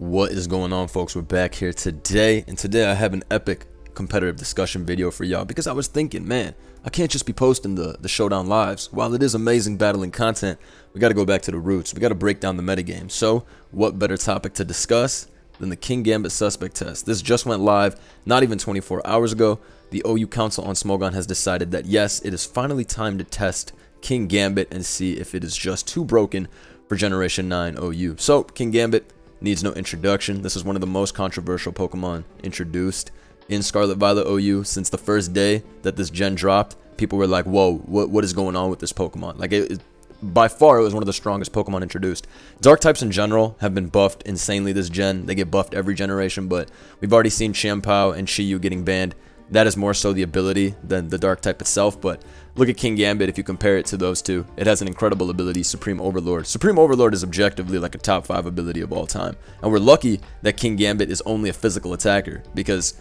What is going on, folks? We're back here today, and today I have an epic competitive discussion video for y'all because I was thinking, man, I can't just be posting the showdown lives. While it is amazing battling content, we got to go back to the roots. We got to break down the metagame. So what better topic to discuss than the Kingambit suspect test? This just went live not even 24 hours ago. The OU Council on Smogon has decided that yes, it is finally time to test Kingambit and see if it is just too broken for Generation 9 OU. So Kingambit needs no introduction. This is one of the most controversial Pokemon introduced in Scarlet Violet OU. Since the first day that this gen dropped, people were like, whoa, what is going on with this Pokemon? Like, by far, it was one of the strongest Pokemon introduced. Dark types in general have been buffed insanely this gen. They get buffed every generation, but we've already seen Champao and Shiyu getting banned. That is more so the ability than the dark type itself, but look at Kingambit. If you compare it to those two, it has an incredible ability, Supreme Overlord. Supreme Overlord is objectively like a top 5 ability of all time, and we're lucky that Kingambit is only a physical attacker because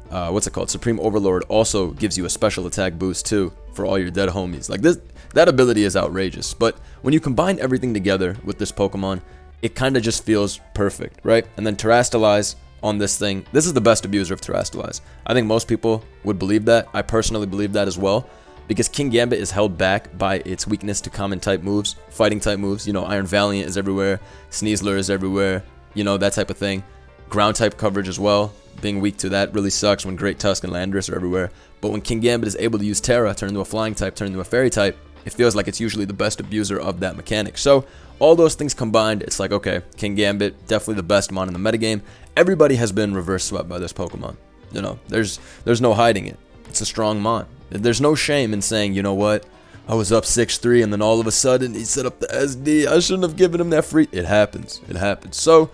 Supreme Overlord also gives you a special attack boost too for all your dead homies. Like that ability is outrageous, but when you combine everything together with this Pokemon, it kind of just feels perfect, right? And then Terastalize on this thing, this is the best abuser of Terastalize. I think most people would believe that. I personally believe that as well, because Kingambit is held back by its weakness to common type moves, fighting type moves. You know, Iron Valiant is everywhere, Sneasler is everywhere, you know, that type of thing. Ground type coverage as well, being weak to that really sucks when Great Tusk and Landorus are everywhere. But when Kingambit is able to use Terra, turn into a flying type, turn into a fairy type, it feels like it's usually the best abuser of that mechanic. So all those things combined, it's like, okay, Kingambit, definitely the best mon in the metagame. Everybody has been reverse swept by this Pokemon. You know, there's no hiding it. It's a strong mon. There's no shame in saying, you know what, I was up 6-3 and then all of a sudden he set up the SD. I shouldn't have given him that free. It happens. It happens. So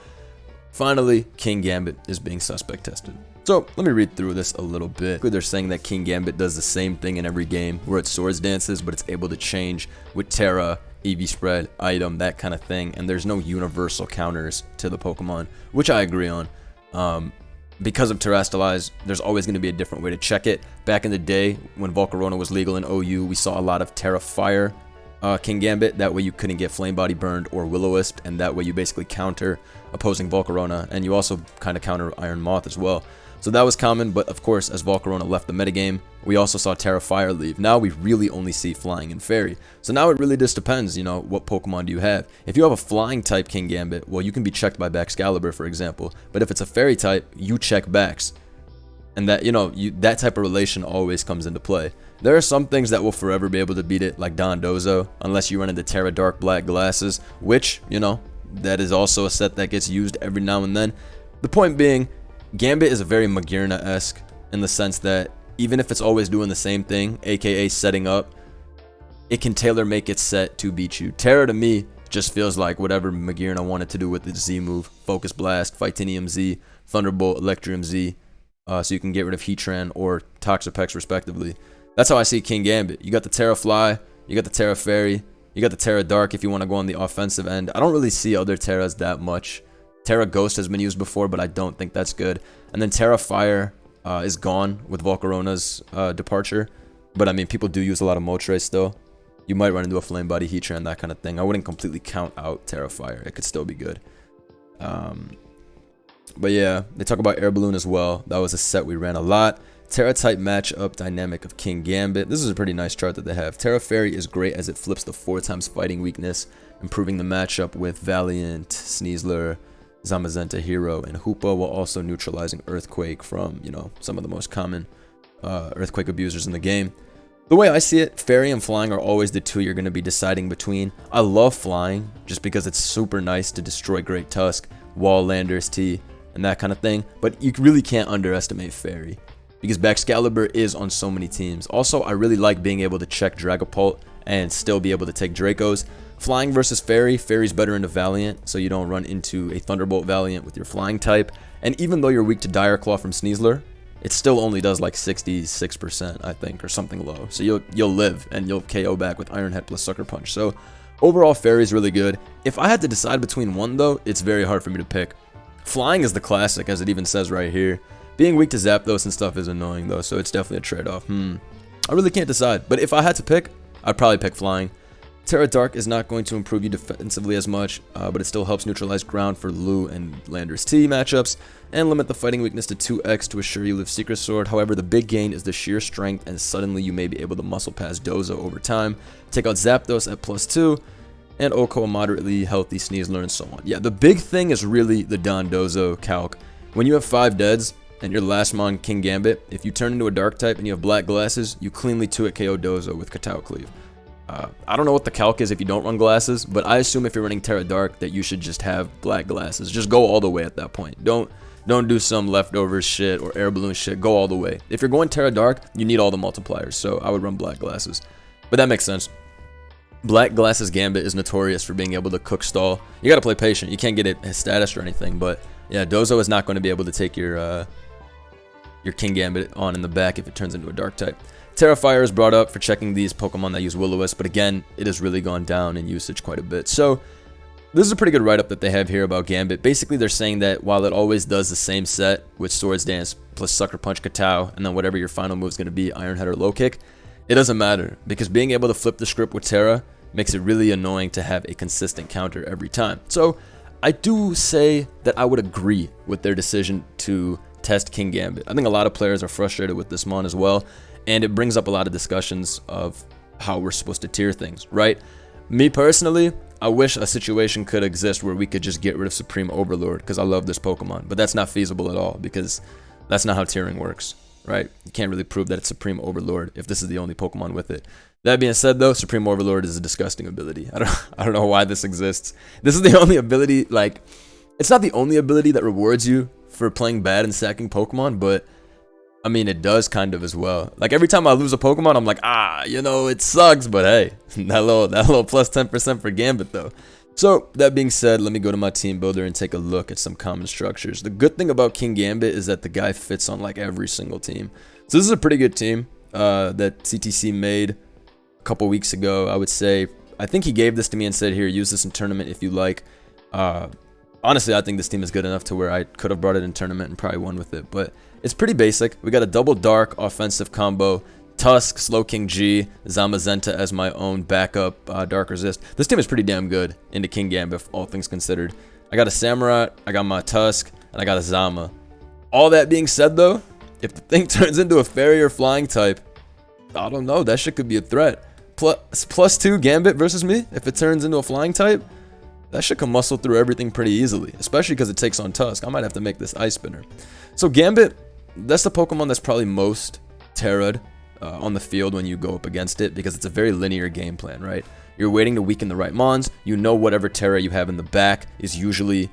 finally, Kingambit is being suspect tested. So let me read through this a little bit. They're saying that Kingambit does the same thing in every game where it swords dances, but it's able to change with Terra, EV spread, item, that kind of thing, and there's no universal counters to the Pokemon, which I agree on. Because of Terastalize, there's always going to be a different way to check it. Back in the day, when Volcarona was legal in OU, we saw a lot of Terra Fire Kingambit. That way you couldn't get Flame Body burned or Will-O-Wisp, and that way you basically counter opposing Volcarona, and you also kind of counter Iron Moth as well. So that was common, but of course, as Volcarona left the metagame, we also saw Terra Fire leave. Now we really only see Flying and Fairy. So now it really just depends, you know, what Pokemon do you have. If you have a Flying type Kingambit, well, you can be checked by Baxcalibur, for example. But if it's a Fairy type, you check Bax. And that, you know, that type of relation always comes into play. There are some things that will forever be able to beat it, like Dondozo, unless you run into Terra Dark Black Glasses, which, you know, that is also a set that gets used every now and then. The point being, Gambit is a very Magearna-esque in the sense that even if it's always doing the same thing, aka setting up, it can tailor make its set to beat you. Terra to me just feels like whatever Magearna wanted to do with its Z move. Focus Blast, Fightinium Z, Thunderbolt, Electrium Z, so you can get rid of Heatran or Toxapex respectively. That's how I see Kingambit. You got the Terra Fly, you got the Terra Fairy, you got the Terra Dark if you want to go on the offensive end. I don't really see other Terras that much. Terra Ghost has been used before, but I don't think that's good. And then Terra Fire is gone with Volcarona's departure. But I mean, people do use a lot of Moltres still. You might run into a Flame Body, Heatran, that kind of thing. I wouldn't completely count out Terra Fire. It could still be good. But yeah, they talk about Air Balloon as well. That was a set we ran a lot. Terra type matchup dynamic of Kingambit. This is a pretty nice chart that they have. Terra Fairy is great as it flips the 4x fighting weakness, improving the matchup with Valiant, Sneasler, Zamazenta Hero, and Hoopa, while also neutralizing Earthquake from, you know, some of the most common Earthquake abusers in the game. The way I see it, Fairy and Flying are always the two you're going to be deciding between. I love Flying just because it's super nice to destroy Great Tusk, Wall Landers, T, and that kind of thing, but you really can't underestimate Fairy because Baxcalibur is on so many teams. Also, I really like being able to check Dragapult and still be able to take Dracos. Flying versus Fairy, Fairy's better into Valiant, so you don't run into a Thunderbolt Valiant with your Flying type. And even though you're weak to Dire Claw from Sneasler, it still only does like 66%, I think, or something low. So you'll live, and you'll KO back with Iron Head plus Sucker Punch. So overall, Fairy's really good. If I had to decide between one, though, it's very hard for me to pick. Flying is the classic, as it even says right here. Being weak to Zapdos and stuff is annoying, though, so it's definitely a trade-off. I really can't decide. But if I had to pick, I'd probably pick Flying. Terra Dark is not going to improve you defensively as much, but it still helps neutralize ground for Lu and Landorus T matchups, and limit the fighting weakness to 2x to assure you live Secret Sword. However, the big gain is the sheer strength, and suddenly you may be able to muscle past Dozo over time. Take out Zapdos at +2, and Oko a moderately healthy Sneasler, and so on. Yeah, the big thing is really the Don Dozo calc. When you have 5 deads, and your last mon Kingambit, if you turn into a Dark type and you have black glasses, you cleanly 2-hit KO Dozo with Katao Cleave. I don't know what the calc is if you don't run glasses, but I assume if you're running Terra Dark that you should just have black glasses. Just go all the way at that point. Don't do some leftovers shit or air balloon shit. Go all the way. If you're going Terra Dark, you need all the multipliers, so I would run black glasses. But that makes sense. Black Glasses Gambit is notorious for being able to cook stall. You gotta play patient. You can't get it as status or anything, but yeah, Dozo is not going to be able to take your Kingambit on in the back if it turns into a Dark type. Terrafire is brought up for checking these Pokemon that use Will-O-Wisp, but again, it has really gone down in usage quite a bit. So, this is a pretty good write-up that they have here about Gambit. Basically, they're saying that while it always does the same set with Swords Dance plus Sucker Punch Katao, and then whatever your final move is going to be, Iron Head or Low Kick, it doesn't matter, because being able to flip the script with Terra makes it really annoying to have a consistent counter every time. So, I do say that I would agree with their decision to test Kingambit. I think a lot of players are frustrated with this mon as well, and it brings up a lot of discussions of how we're supposed to tier things, right? Me personally, I wish a situation could exist where we could just get rid of Supreme Overlord, because I love this Pokemon, but that's not feasible at all, because that's not how tiering works, right? You can't really prove that it's Supreme Overlord if this is the only Pokemon with it. That being said, though, Supreme Overlord is a disgusting ability. I don't know why this exists. This is the only ability, like, it's not the only ability that rewards you for playing bad and sacking Pokemon, but I mean, it does kind of as well. Like, every time I lose a Pokemon, I'm like, you know, it sucks, but hey, that little plus 10% for Gambit, though. So, that being said, let me go to my team builder and take a look at some common structures. The good thing about Kingambit is that the guy fits on, like, every single team. So, this is a pretty good team that CTC made a couple weeks ago, I would say. I think he gave this to me and said, here, use this in tournament if you like. Honestly, I think this team is good enough to where I could have brought it in tournament and probably won with it, but it's pretty basic. We got a double Dark offensive combo, Tusk, Slowking G, Zamazenta as my own backup Dark Resist. This team is pretty damn good into Kingambit, all things considered. I got a Samurai, I got my Tusk, and I got a Zama. All that being said, though, if the thing turns into a Fairy or Flying type, I don't know, that shit could be a threat. +2 Gambit versus me, if it turns into a Flying type, that shit can muscle through everything pretty easily, especially because it takes on Tusk. I might have to make this Ice Spinner. So Gambit, that's the Pokemon that's probably most Terra'd on the field when you go up against it, because it's a very linear game plan, right? You're waiting to weaken the right mons. You know whatever Terra you have in the back is usually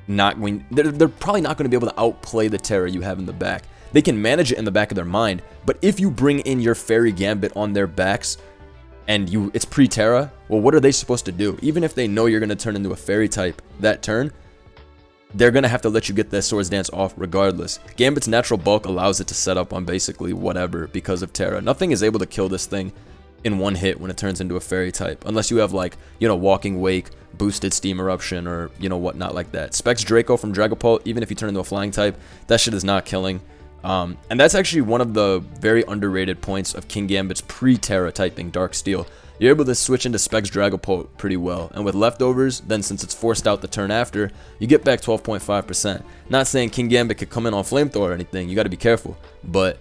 not going... They're probably not going to be able to outplay the Terra you have in the back. They can manage it in the back of their mind, but if you bring in your Fairy Gambit on their backs, and it's pre-Terra, well, what are they supposed to do? Even if they know you're going to turn into a Fairy type that turn, they're going to have to let you get that Swords Dance off regardless. Gambit's natural bulk allows it to set up on basically whatever because of Terra. Nothing is able to kill this thing in one hit when it turns into a Fairy type, unless you have, like, you know, Walking Wake, boosted Steam Eruption, or, you know, whatnot like that. Specs Draco from Dragapult, even if you turn into a Flying type, that shit is not killing. And that's actually one of the very underrated points of Kingambit's pre-Terra typing Dark Steel. You're able to switch into Specs Dragapult pretty well, and with leftovers, then since it's forced out the turn after, you get back 12.5%. Not saying Kingambit could come in on Flamethrower or anything, you gotta be careful, but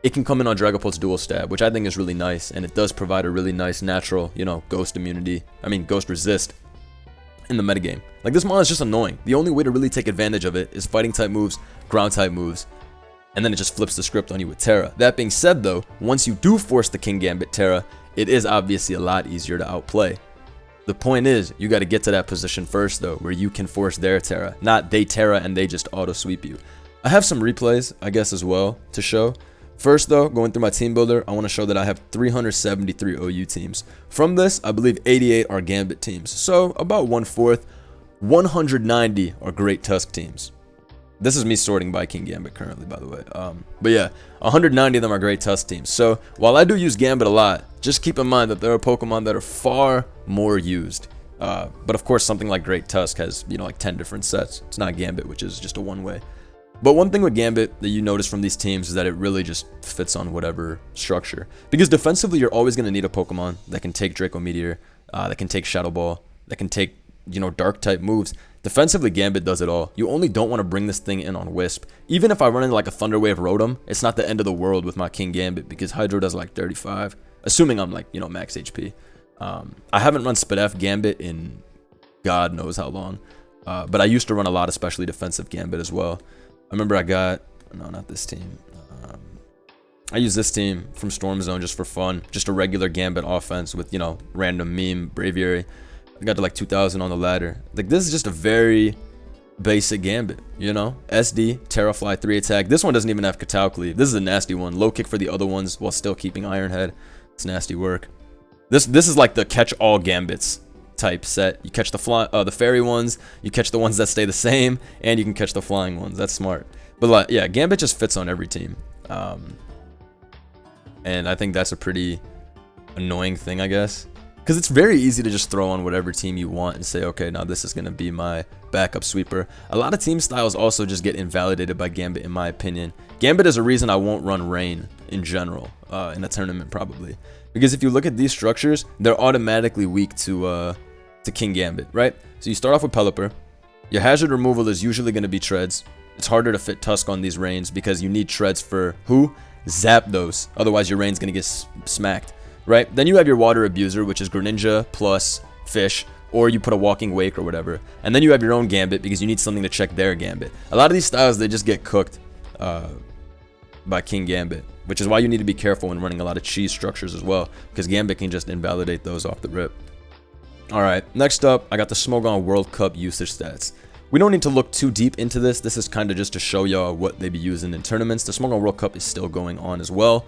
it can come in on Dragapult's Dual Stab, which I think is really nice, and it does provide a really nice natural, you know, Ghost Resist in the metagame. Like, this mon is just annoying. The only way to really take advantage of it is Fighting type moves, Ground type moves, and then it just flips the script on you with Terra. That being said, though, once you do force the Kingambit Terra, it is obviously a lot easier to outplay. The point is, you got to get to that position first, though, where you can force their Terra, not they Terra and they just auto-sweep you. I have some replays, I guess, as well, to show. First, though, going through my team builder, I want to show that I have 373 OU teams. From this, I believe 88 are Gambit teams, so about 1/4. 190 are Great Tusk teams. This is me sorting by Kingambit currently, by the way. But yeah, 190 of them are Great Tusk teams. So while I do use Gambit a lot, just keep in mind that there are Pokemon that are far more used. But of course, something like Great Tusk has, you know, like 10 different sets. It's not Gambit, which is just a one-way. But one thing with Gambit that you notice from these teams is that it really just fits on whatever structure. Because defensively, you're always going to need a Pokemon that can take Draco Meteor, that can take Shadow Ball, that can take, you know, dark type moves. Defensively, Gambit does it all. You only don't want to bring this thing in on Wisp. Even if I run into like a Thunder Wave Rotom, it's not the end of the world with my Kingambit because Hydro does like 35, assuming I'm like, you know, max HP. I haven't run Spadef Gambit in God knows how long, but I used to run a lot, especially defensive Gambit as well. I remember I got, no, not this team. I used this team from Storm Zone just for fun, just a regular Gambit offense with, you know, random meme, Braviary. I got to like 2,000 on the ladder. Like, this is just a very basic Gambit, you know? SD, Terrafly, 3 attack. This one doesn't even have Katao Cleave. This is a nasty one. Low kick for the other ones while still keeping Iron Head. It's nasty work. This is like the catch-all Gambits type set. You catch the fairy ones, you catch the ones that stay the same, and you can catch the flying ones. That's smart. But like, yeah, Gambit just fits on every team. And I think that's a pretty annoying thing, I guess. Because it's very easy to just throw on whatever team you want and say, okay, now this is going to be my backup sweeper. A lot of team styles also just get invalidated by Gambit, in my opinion. Gambit is a reason I won't run Rain in general, in a tournament probably. Because if you look at these structures, they're automatically weak to Kingambit, right? So you start off with Pelipper. Your hazard removal is usually going to be Treads. It's harder to fit Tusk on these Rains because you need Treads for who? Zapdos. Otherwise, your Rain's going to get smacked. Right? Then you have your Water Abuser, which is Greninja plus Fish, or you put a Walking Wake or whatever. And then you have your own Gambit because you need something to check their Gambit. A lot of these styles, they just get cooked by Kingambit, which is why you need to be careful when running a lot of cheese structures as well, because Gambit can just invalidate those off the rip. Alright, next up, I got the Smogon World Cup usage stats. We don't need to look too deep into this. This is kind of just to show y'all what they be using in tournaments. The Smogon World Cup is still going on as well.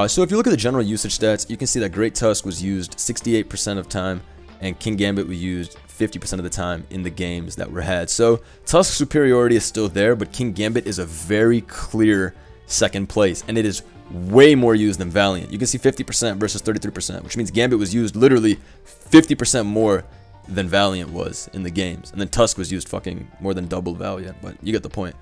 So if you look at the general usage stats, you can see that Great Tusk was used 68% of time, and Kingambit was used 50% of the time in the games that were had. So Tusk superiority is still there, but Kingambit is a very clear second place, and it is way more used than Valiant. You can see 50% versus 33%, which means Gambit was used literally 50% more than Valiant was in the games, and then Tusk was used fucking more than double Valiant, but you get the point.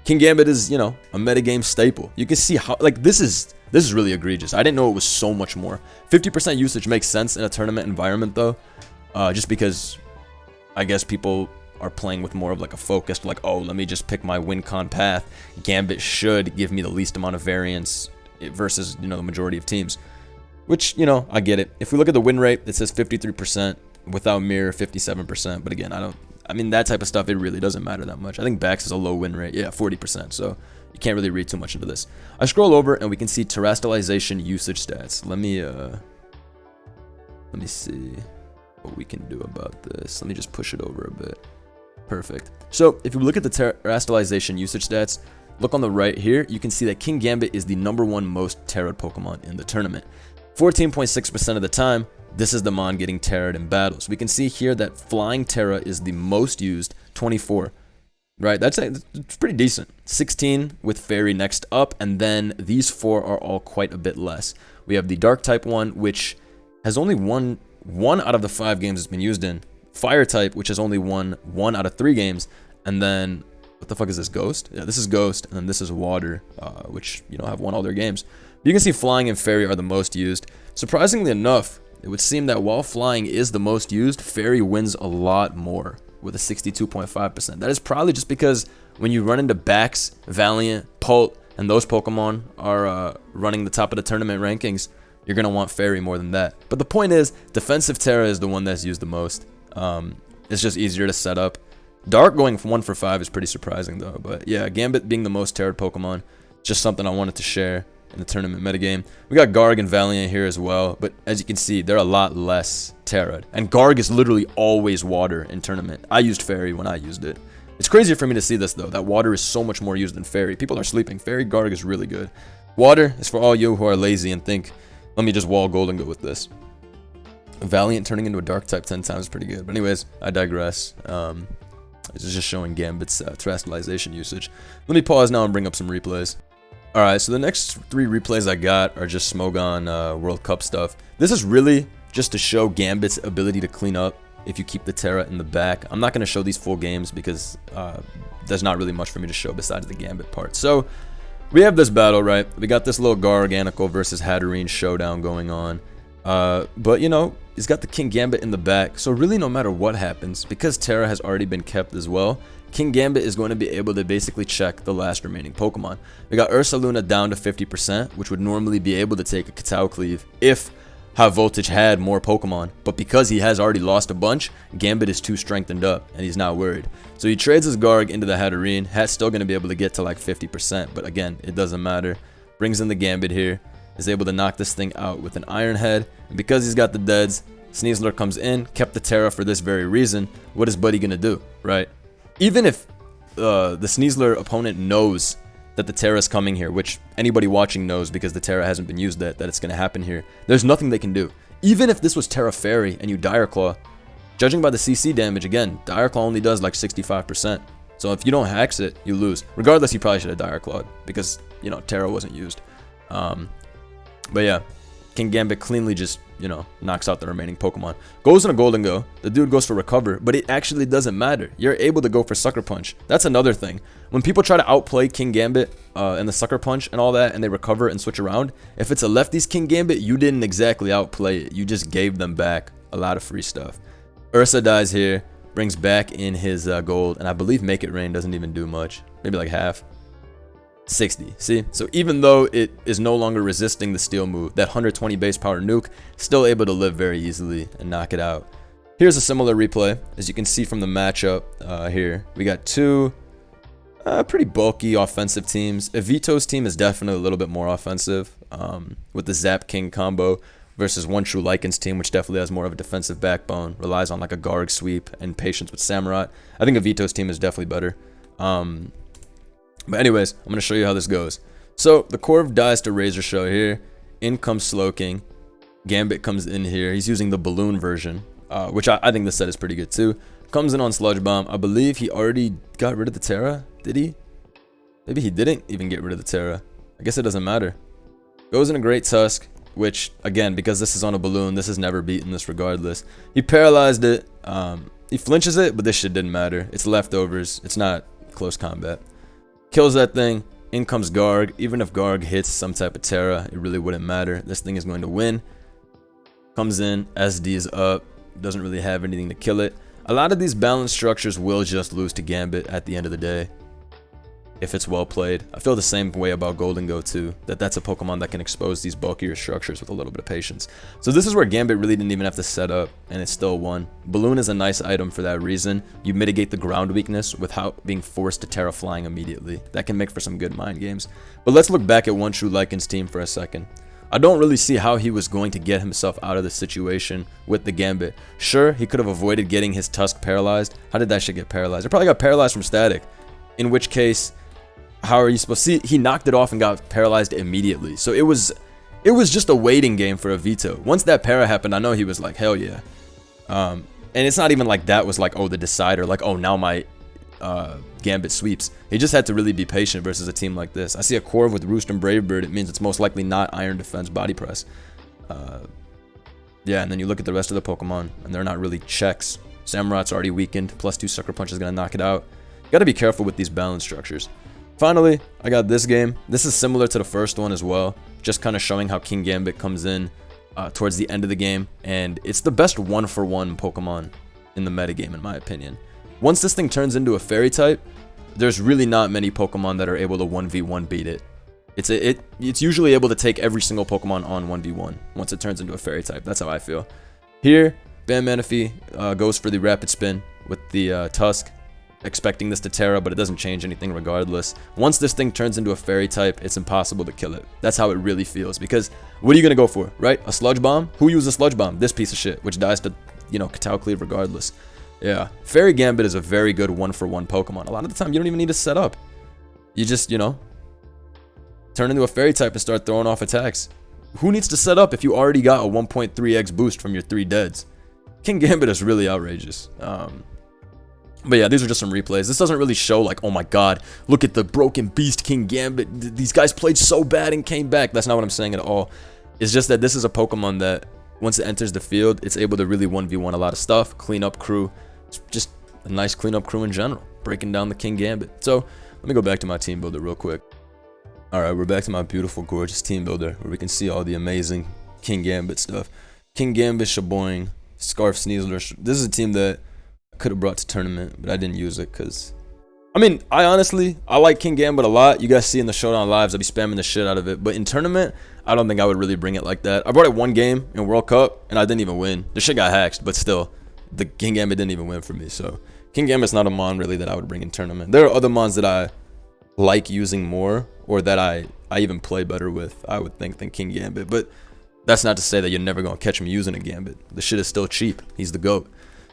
Kingambit is, you know, a metagame staple. You can see how, like, this is really egregious. I didn't know it was so much more. 50% usage makes sense in a tournament environment, though, just because I guess people are playing with more of like a focused, like, oh, let me just pick my win con path. Gambit should give me the least amount of variance versus, you know, the majority of teams, which, you know, I get it. If we look at the win rate, it says 53%, without mirror 57%, but again, I mean, that type of stuff, it really doesn't matter that much. I think Bax is a low win rate, yeah, 40%, so you can't really read too much into this. I scroll over and we can see terrestrialization usage stats. Let me see what we can do about this. Let me just push it over a bit. Perfect. So if you look at the terrestrialization usage stats, look on the right here, you can see that Kingambit is the #1 most terrored Pokemon in the tournament. 14.6% of the time, this is the Mon getting terrored in battles. We can see here that Flying Terra is the most used, 24. Right, that's pretty decent. 16 with Fairy next up, and then these 4 are all quite a bit less. We have the Dark type one, which has only one out of the 5 games it's been used in. Fire type, which has only won 1 out of 3 games, and then what the fuck is this, Ghost? Yeah, this is Ghost, and then this is Water, which, you know, have won all their games. You can see Flying and Fairy are the most used. Surprisingly enough, it would seem that while Flying is the most used, Fairy wins a lot more, with a 62.5%. That is probably just because when you run into Bax, Valiant, Pult, and those Pokemon are running the top of the tournament rankings, you're going to want Fairy more than that. But the point is, Defensive Terra is the one that's used the most. It's just easier to set up. Dark going from 1 for 5 is pretty surprising though. But yeah, Gambit being the most terrored Pokemon, just something I wanted to share in the tournament metagame. We got Garg and Valiant here as well, but as you can see, they're a lot less terrored. And Garg is literally always Water in tournament. I used Fairy when I used it. It's crazy for me to see this though, that Water is so much more used than Fairy. People are sleeping. Fairy Garg is really good. Water is for all you who are lazy and think, let me just wall gold and go with this. Valiant turning into a Dark type 10 times is pretty good. But anyways, I digress. This is just showing Gambit's terrestrialization usage. Let me pause now and bring up some replays. Alright, so the next 3 replays I got are just Smogon World Cup stuff. This is really just to show Gambit's ability to clean up if you keep the Terra in the back. I'm not going to show these full games because there's not really much for me to show besides the Gambit part. So, we have this battle, right? We got this little Garganical versus Hatterene showdown going on. But, you know, he's got the Kingambit in the back. So really, no matter what happens, because Terra has already been kept as well, Kingambit is going to be able to basically check the last remaining Pokemon. We got Ursaluna down to 50%, which would normally be able to take a Cleave if High Voltage had more Pokemon. But because he has already lost a bunch, Gambit is too strengthened up, and he's not worried. So he trades his Garg into the Hatterene. Hat's still going to be able to get to like 50%, but again, it doesn't matter. Brings in the Gambit here, is able to knock this thing out with an Iron Head. And because he's got the Deads, Sneasler comes in, kept the Terra for this very reason. What is Buddy going to do, right? Even if the Sneasler opponent knows that the Terra is coming here, which anybody watching knows because the Terra hasn't been used that it's going to happen here, there's nothing they can do. Even if this was Terra Fairy and you Dire Claw, judging by the CC damage, again, Dire Claw only does like 65%. So if you don't Hex it, you lose. Regardless, you probably should have Dire Clawed because, you know, Terra wasn't used. But yeah, Kingambit cleanly just, you know, knocks out the remaining Pokemon. Goes in a Golden Go. The dude goes for Recover, but it actually doesn't matter. You're able to go for Sucker Punch. That's another thing. When people try to outplay Kingambit and the Sucker Punch and all that, and they recover and switch around, if it's a lefty's Kingambit, you didn't exactly outplay it. You just gave them back a lot of free stuff. Ursa dies here, brings back in his gold, and I believe Make It Rain doesn't even do much. Maybe like half. 60. See? So even though it is no longer resisting the steel move, that 120 base power nuke, still able to live very easily and knock it out. Here's a similar replay. As you can see from the matchup here, we got two pretty bulky offensive teams. Evito's team is definitely a little bit more offensive with the Zap King combo versus One True Lycan's team, which definitely has more of a defensive backbone, relies on like a Garg sweep and patience with Samurott. I think Evito's team is definitely better. But anyways, I'm going to show you how this goes. So the Corv dies to Razor Shell here. In comes Slowking. Gambit comes in here. He's using the Balloon version, which I think this set is pretty good too. Comes in on Sludge Bomb. I believe he already got rid of the Terra. Did he? Maybe he didn't even get rid of the Terra. I guess it doesn't matter. Goes in a Great Tusk, which, again, because this is on a Balloon, this has never beaten this regardless. He paralyzed it. He flinches it, but this shit didn't matter. It's leftovers. It's not close combat. Kills that thing. In comes Garg. Even if Garg hits some type of Terra, it really wouldn't matter. This thing is going to win. Comes in. SD's up. Doesn't really have anything to kill it. A lot of these balance structures will just lose to Gambit at the end of the day, if it's well played. I feel the same way about Golden Go too, that's a Pokemon that can expose these bulkier structures with a little bit of patience. So this is where Gambit really didn't even have to set up, and it still won. Balloon is a nice item for that reason. You mitigate the ground weakness without being forced to Terra flying immediately. That can make for some good mind games. But let's look back at One True Lycan's team for a second. I don't really see how he was going to get himself out of the situation with the Gambit. Sure, he could have avoided getting his Tusk paralyzed. How did that shit get paralyzed? It probably got paralyzed from static. In which case, how are you supposed to see? He knocked it off and got paralyzed immediately. So it was just a waiting game for Evito. Once that para happened, I know he was like, hell yeah. And it's not even like that was like, oh, the decider. Like, oh, now my Gambit sweeps. He just had to really be patient versus a team like this. I see a Corv with Roost and Brave Bird. It means it's most likely not Iron Defense Body Press. Yeah, and then you look at the rest of the Pokemon, and they're not really checks. Samurott's already weakened. +2 Sucker Punch is going to knock it out. You got to be careful with these balance structures. Finally, I got this game. This is similar to the first one as well. Just kind of showing how Kingambit comes in towards the end of the game. And it's the best 1-for-1 Pokemon in the metagame, in my opinion. Once this thing turns into a Fairy type, there's really not many Pokemon that are able to 1v1 beat it. It's usually able to take every single Pokemon on 1v1 once it turns into a Fairy type. That's how I feel. Here, Bam Manaphy goes for the Rapid Spin with the Tusk, expecting this to Terra, but it doesn't change anything regardless. Once this thing turns into a Fairy type, it's impossible to kill it. That's how it really feels, because what are you going to go for, right? A Sludge Bomb? Who uses a Sludge Bomb? This piece of shit, which dies to, you know, Cleave regardless. Yeah, Fairy Gambit is a very good 1-for-1 Pokemon. A lot of the time, you don't even need to set up. You just, you know, turn into a Fairy type and start throwing off attacks. Who needs to set up if you already got a 1.3x boost from your 3 deads? Kingambit is really outrageous. But yeah, these are just some replays. This doesn't really show like, oh my god, look at the broken beast Kingambit. These guys played so bad and came back. That's not what I'm saying at all. It's just that this is a Pokemon that, once it enters the field, it's able to really 1v1 a lot of stuff, clean up crew. It's just a nice cleanup crew in general, breaking down the Kingambit. So let me go back to my team builder real quick. Alright, we're back to my beautiful, gorgeous team builder, where we can see all the amazing Kingambit stuff. Kingambit, Shaboing, Scarf, Sneasler. This is a team that I could have brought to tournament, but I didn't use it because, I mean, I like Kingambit a lot. You guys see in the Showdown Lives, I'll be spamming the shit out of it. But in tournament, I don't think I would really bring it like that. I brought it one game in World Cup, and I didn't even win. The shit got hacked, but still, the Kingambit didn't even win for me. So Kingambit's not a mon really that I would bring in tournament. There are other mons that I like using more, or that I even play better with, I would think, than Kingambit. But that's not to say that you're never going to catch me using a Gambit. The shit is still cheap. He's the GOAT.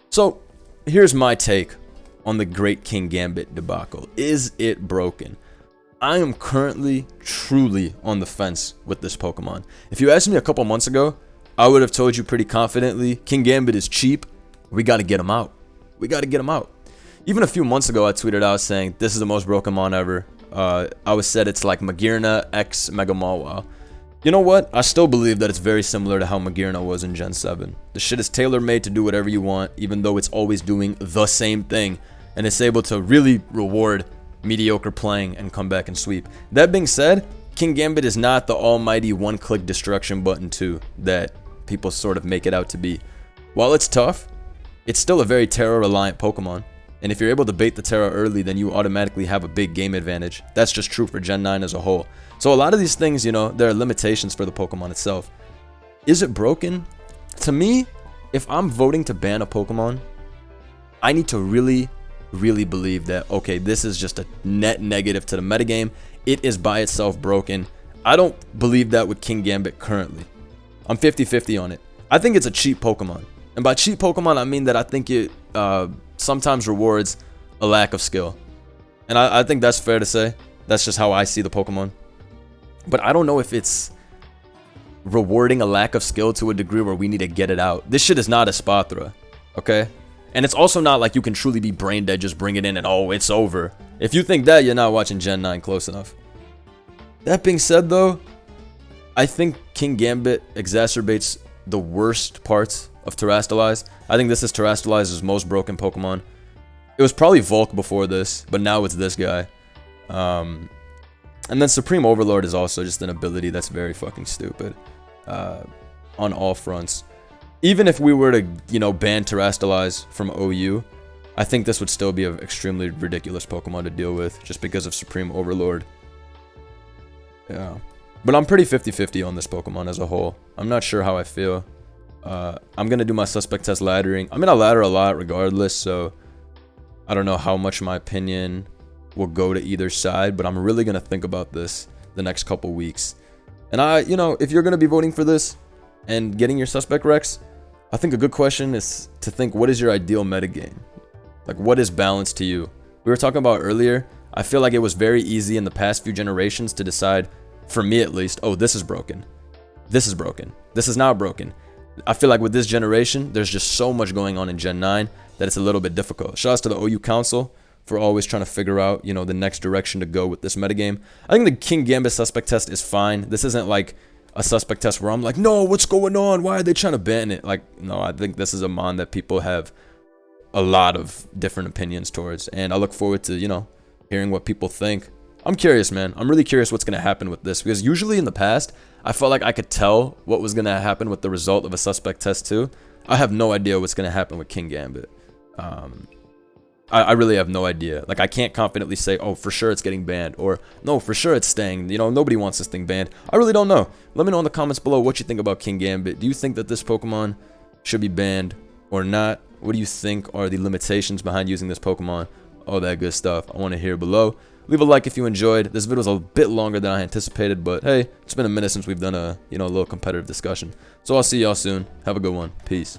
So here's my take on the great Kingambit debacle. Is it broken? I am currently truly on the fence with this Pokemon. If you asked me a couple months ago, I would have told you pretty confidently, Kingambit is cheap. We got to get him out. We got to get him out. Even a few months ago, I tweeted out saying, this is the most broken mon ever. I was said it's like Magearna x Mega Mawile. You know what? I still believe that it's very similar to how Magearna was in Gen 7. The shit is tailor-made to do whatever you want, even though it's always doing the same thing. And it's able to really reward mediocre playing and come back and sweep. That being said, Kingambit is not the almighty one-click destruction button 2 that people sort of make it out to be. While it's tough, it's still a very Terra-reliant Pokemon. And if you're able to bait the Terra early, then you automatically have a big game advantage. That's just true for Gen 9 as a whole. So a lot of these things, you know, there are limitations for the Pokemon itself. Is it broken? To me, if I'm voting to ban a Pokemon, I need to really believe that, okay, this is just a net negative to the metagame. It is by itself broken. I don't believe that with Kingambit currently. I'm 50-50 on it. I think it's a cheap Pokemon. And by cheap Pokemon, I mean that I think it sometimes rewards a lack of skill. And I think that's fair to say. That's just how I see the Pokemon. But I don't know if it's rewarding a lack of skill to a degree where we need to get it out. This shit is not a Spathra, okay? And it's also not like you can truly be brain dead, just bring it in and oh, it's over. If you think that, you're not watching Gen 9 close enough. That being said though, I think Kingambit exacerbates the worst parts of Terrastalize. I think this is Terrastalize's most broken Pokemon. It was probably Volk before this, but now it's this guy. And then Supreme Overlord is also just an ability that's very fucking stupid on all fronts. Even if we were to, you know, ban Terrastalize from OU, I think this would still be an extremely ridiculous Pokemon to deal with just because of Supreme Overlord. Yeah. But I'm pretty 50-50 on this Pokemon as a whole. I'm not sure how I feel. I'm going to do my suspect test laddering. I'm going to ladder a lot regardless, so I don't know how much my opinion will go to either side, but I'm really going to think about this the next couple weeks. And you know, if you're going to be voting for this and getting your suspect Rex, I think a good question is to think, what is your ideal metagame? Like, what is balance to you? We were talking about earlier, I feel like it was very easy in the past few generations to decide, for me at least, oh, this is broken. This is broken. This is not broken. I feel like with this generation, there's just so much going on in Gen 9 that it's a little bit difficult. Shout out to the OU Council for always trying to figure out, you know, the next direction to go with this metagame. I think the Kingambit suspect test is fine. This isn't like a suspect test where I'm like, no, what's going on? Why are they trying to ban it? Like, no, I think this is a mon that people have a lot of different opinions towards. And I look forward to, you know, hearing what people think. I'm curious, man. I'm really curious what's going to happen with this. Because usually in the past, I felt like I could tell what was going to happen with the result of a suspect test too. I have no idea what's going to happen with Kingambit. I really have no idea. Like, I can't confidently say, oh, for sure it's getting banned, or no, for sure it's staying. You know, nobody wants this thing banned. I really don't know. Let me know in the comments below what you think about Kingambit. Do you think that this Pokemon should be banned or not? What do you think are the limitations behind using this Pokemon? All that good stuff. I want to hear below. Leave a like if you enjoyed. This video was a bit longer than I anticipated, but hey, it's been a minute since we've done a, you know, a little competitive discussion. So I'll see y'all soon. Have a good one. Peace.